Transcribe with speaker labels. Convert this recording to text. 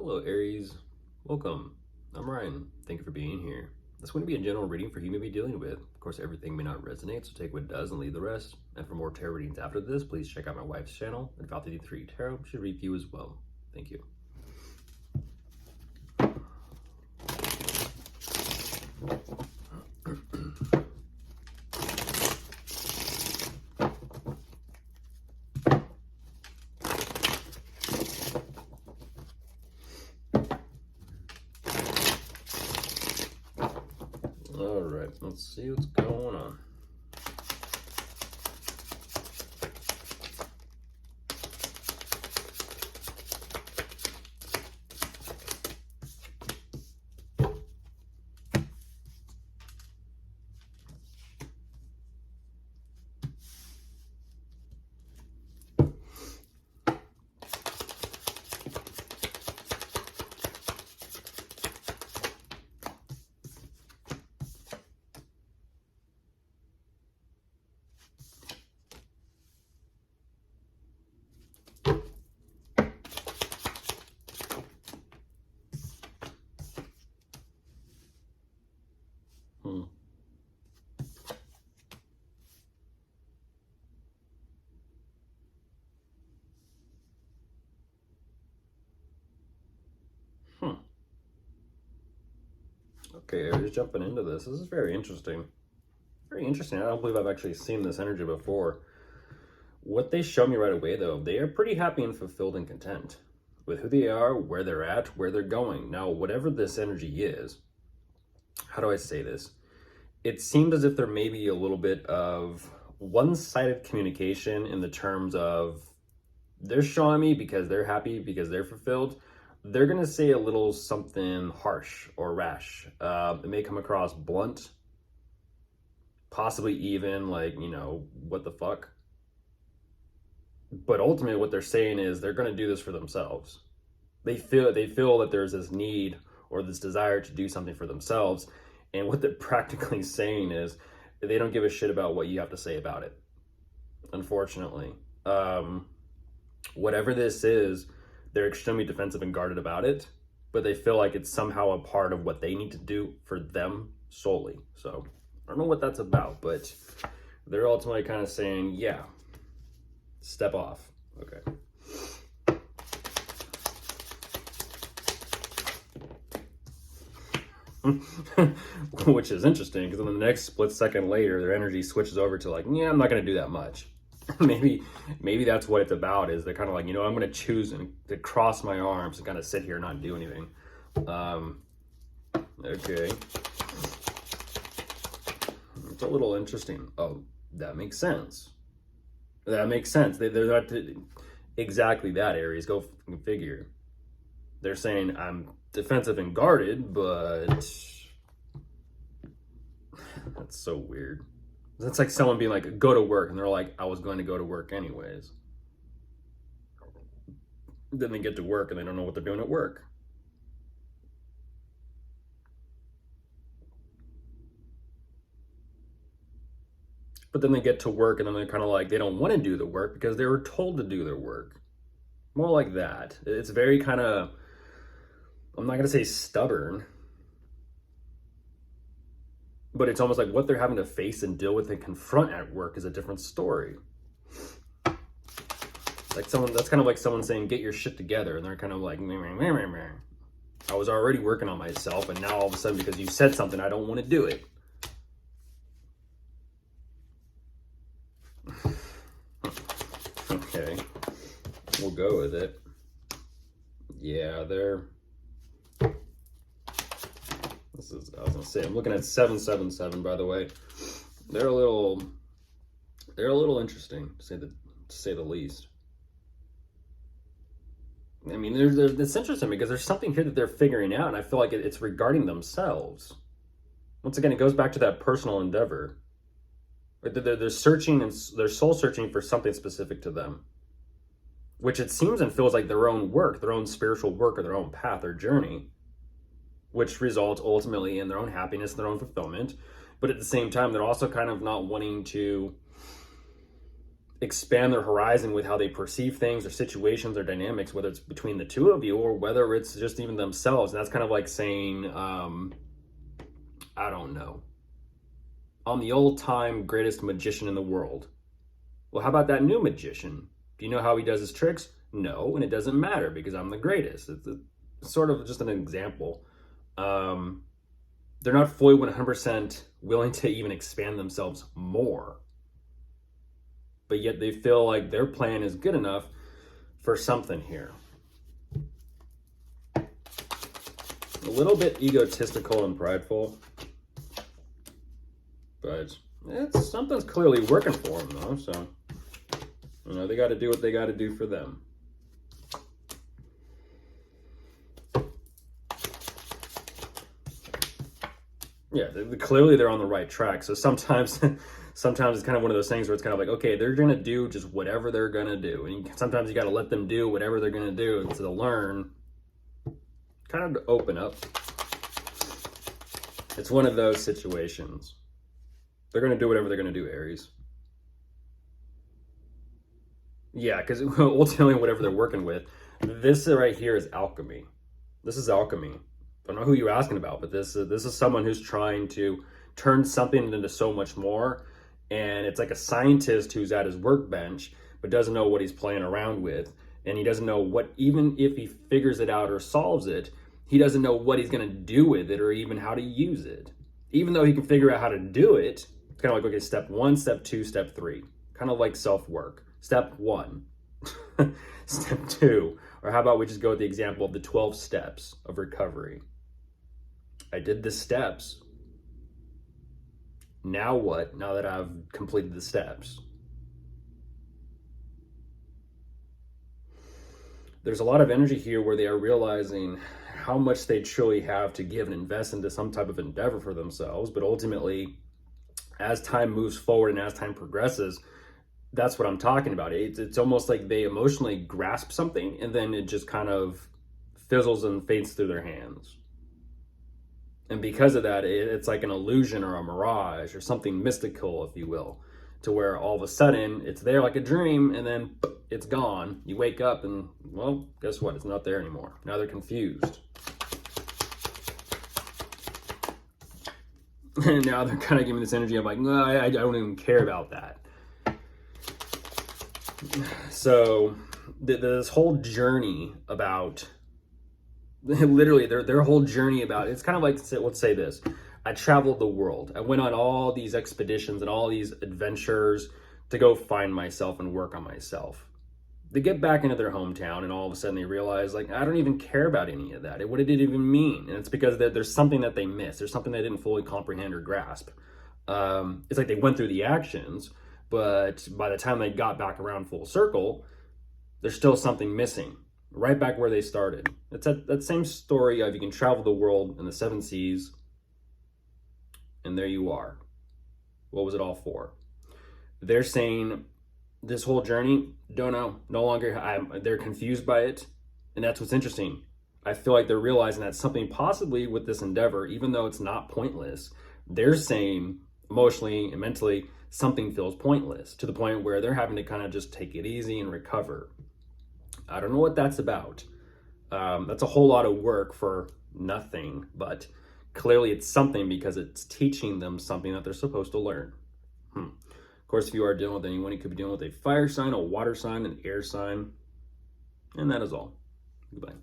Speaker 1: Hello, Aries. Welcome. I'm Ryan. Thank you for being here. This is going to be a general reading for who you may be dealing with. Of course, everything may not resonate, so take what does and leave the rest. And for more tarot readings after this, please check out my wife's channel, Theyre Tarot. Should read for you as well. Thank you. All right, let's see what's going on. Okay, Aries, jumping into this. This is very interesting. Very interesting. I don't believe I've actually seen this energy before. What they show me right away, though, they are pretty happy and fulfilled and content with who they are, where they're at, where they're going. Now, whatever this energy is, how do I say this? It seemed as if there may be a little bit of one-sided communication in the terms of they're showing me because they're happy, because they're fulfilled. They're going to say a little something harsh or rash. It may come across blunt, possibly even like, what the fuck? But ultimately what they're saying is they're going to do this for themselves. They feel that there's this need or this desire to do something for themselves. And what they're practically saying is they don't give a shit about what you have to say about it. Unfortunately. Whatever this is, they're extremely defensive and guarded about it, but they feel like it's somehow a part of what they need to do for them solely. So I don't know what that's about, but they're ultimately kind of saying, yeah, step off. Okay. Which is interesting because in the next split second later, their energy switches over to like, yeah, I'm not going to do that much. maybe that's what it's about, is they're kind of like, I'm going to choose to cross my arms and kind of sit here and not do anything. Okay. It's a little interesting. Oh, that makes sense. That makes sense. They're not exactly that, Aries. Go figure. They're saying I'm defensive and guarded, but that's so weird. That's like someone being like, go to work, and they're like, I was going to go to work anyways. Then they get to work and they don't know what they're doing at work. But then they get to work and then they're kind of like, they don't want to do the work because they were told to do their work. More like that. It's very kind of, I'm not going to say stubborn, but it's almost like what they're having to face and deal with and confront at work is a different story. Like that's kind of like someone saying, get your shit together. And they're kind of like, meh, meh, meh, meh, meh. I was already working on myself. And now all of a sudden, because you said something, I don't want to do it. Okay. We'll go with it. Yeah, I was gonna say, I'm looking at 777, by the way. They're a little interesting, to say the least. I mean, it's interesting because there's something here that they're figuring out, and I feel like it's regarding themselves. Once again, it goes back to that personal endeavor. They're searching, and they're soul searching for something specific to them, which it seems and feels like their own work, their own spiritual work, or their own path or journey, which results ultimately in their own happiness, their own fulfillment. But at the same time, they're also kind of not wanting to expand their horizon with how they perceive things or situations or dynamics, whether it's between the two of you or whether it's just even themselves. And that's kind of like saying, I don't know, I'm the old-time greatest magician in the world. Well, how about that new magician? Do you know how he does his tricks? No, and it doesn't matter because I'm the greatest. It's sort of just an example. They're not fully 100% willing to even expand themselves more, but yet they feel like their plan is good enough for something here. A little bit egotistical and prideful, but something's clearly working for them though, so they got to do what they got to do for them. Yeah, clearly they're on the right track. So sometimes it's kind of one of those things where it's kind of like, okay, they're going to do just whatever they're going to do. And sometimes you got to let them do whatever they're going to do to learn, kind of to open up. It's one of those situations. They're going to do whatever they're going to do, Aries. Yeah, because ultimately whatever they're working with, this right here is alchemy. This is alchemy. I don't know who you're asking about, but this is someone who's trying to turn something into so much more. And it's like a scientist who's at his workbench, but doesn't know what he's playing around with. And he doesn't know what, even if he figures it out or solves it, he doesn't know what he's going to do with it or even how to use it. Even though he can figure out how to do it, it's kind of like, okay, step 1, step 2, step 3. Kind of like self-work. Step 1, step 2. Or how about we just go with the example of the 12 steps of recovery. I did the steps. Now what? Now that I've completed the steps. There's a lot of energy here where they are realizing how much they truly have to give and invest into some type of endeavor for themselves. But ultimately, as time moves forward and as time progresses, that's what I'm talking about. It's almost like they emotionally grasp something and then it just kind of fizzles and fades through their hands. And because of that, it's like an illusion or a mirage or something mystical, if you will, to where all of a sudden it's there like a dream and then it's gone. You wake up and, well, guess what? It's not there anymore. Now they're confused. And now they're kind of giving this energy of like, no, I don't even care about that. So this whole journey about... literally their whole journey about it's kind of like, let's say this, I traveled the world. I went on all these expeditions and all these adventures to go find myself and work on myself. They get back into their hometown and all of a sudden they realize, like, I don't even care about any of that. What did it even mean? And it's because there's something that they missed. There's something they didn't fully comprehend or grasp. It's like they went through the actions, but by the time they got back around full circle, there's still something missing. Right back where they started. It's that same story of you can travel the world in the 7 seas, and there you are. What was it all for? They're saying this whole journey, don't know, no longer, they're confused by it, and that's what's interesting. I feel like they're realizing that something possibly with this endeavor, even though it's not pointless, they're saying emotionally and mentally something feels pointless to the point where they're having to kind of just take it easy and recover. I don't know what that's about. That's a whole lot of work for nothing, but clearly it's something because it's teaching them something that they're supposed to learn. Of course, if you are dealing with anyone, you could be dealing with a fire sign, a water sign, an air sign, and that is all. Goodbye.